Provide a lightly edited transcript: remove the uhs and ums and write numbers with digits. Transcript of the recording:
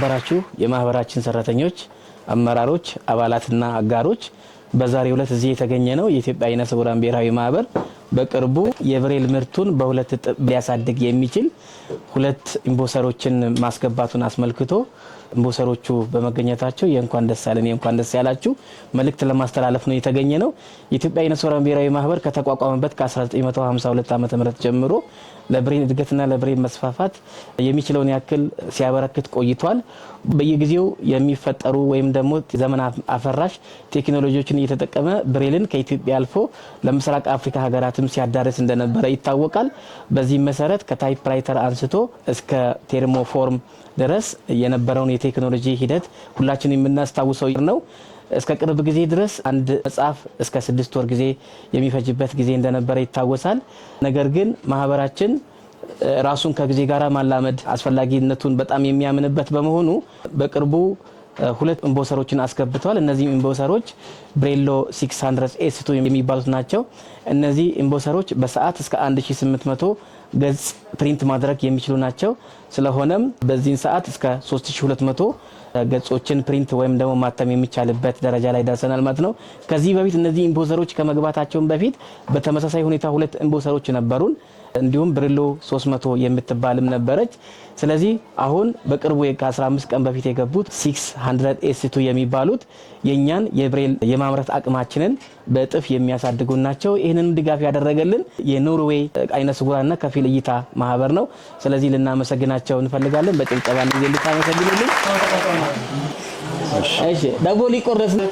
የተከበራችሁ የማህበራችን ሰራተኞች፣ አመራሮች፣ አባላትና አጋሮች በዛሬው ዕለት እዚህ የተገኘ ነው የኢትዮጵያ አይነ ስውራን ብሔራዊ ማህበር በቅርቡ የብሬል ምርቱን በሁለት እጥፍ ሊያሳድግ የሚችል ሁለት ኢምቦሰሮችን ማስገባቱን አስመልክቶ ኢምቦሰሮቹ በመገኘታቸው የእንኳን ደስ አለን የእንኳን ደስ ያላችሁ መልእክት ለማስተላለፍ ነው የተገኘ ነው። የኢትዮጵያ አይነ ስውራን ብሔራዊ ማህበር ከተቋቋመበት ከ1952 ዓ.ም ጀምሮ ለብሬል እድገትና ለብሬል መስፋፋት የሚችለውን ያክል ሲያበረክት ቆይቷል። በየጊዜው የሚፈጠሩ ወይም ደግሞ ዘመን አፈራሽ ቴክኖሎጂዎችን እየተጠቀመ ብሬልን ከኢትዮጵያ አልፎ ለምስራቅ አፍሪካ ሀገራትም ሲያዳርስ እንደነበረ ይታወቃል። በዚህ መሰረት ከታይፕራይተር አንስቶ እስከ ቴርሞፎርም ድረስ የነበረውን የቴክኖሎጂ ሂደት ሁላችንም የምናስታውሰው ነው። እስከ ቅርብ ጊዜ ድረስ አንድ መጽሐፍ እስከ 6 ወር ጊዜ የሚፈጅበት ጊዜ እንደነበረ ይታወሳል። ነገር ግን ማህበራችን ራሱን ከጊዜ ጋር ማላመድ አስፈላጊነቱን በጣም የሚያምንበት በመሆኑ በቅርቡ ሁለት ኢምቦሰሮችን አስገብቷል። እነዚህ ኢምቦሰሮች ብሬሎ 600 S2 የሚባሉት ናቸው። እነዚህ ኢምቦሰሮች በሰዓት እስከ 1800 ገጽ ፕሪንት ማድረግ የሚችሉ ናቸው። ስለሆነም በዚህ ሰዓት እስከ 3200 ገጾችን ፕሪንት ወይም ደግሞ ማተም የሚቻልበት ደረጃ ላይ ደርሰናል ማለት ነው። ከዚህ በፊት እነዚህ ኢምቦሰሮች ከመግባታቸው በፊት በተመሳሳይ ሁኔታ ሁለት ኢምቦሰሮች ነበሩን። እንዲሁም ብሬሎ 300 የምትባልም ነበረች። ስለዚህ አሁን በቅርቡ ከ15 ቀን በፊት የገቡት 600 S2 የሚባሉት የኛን የብሬል የማምረት አቅማችንን በእጥፍ የሚያሳድጉ ናቸው። ይህንን ድጋፍ ያደረገልን የኖርዌይ አይነ ስውራንና ከፊል እይታ ማህበር ነው። ስለዚህ ልናመሰግናቸው እንፈልጋለን። በጭብጨባ ጊዜ ልታመሰግኑልን። እሺ ዳቦ ሊቆረስ ነው።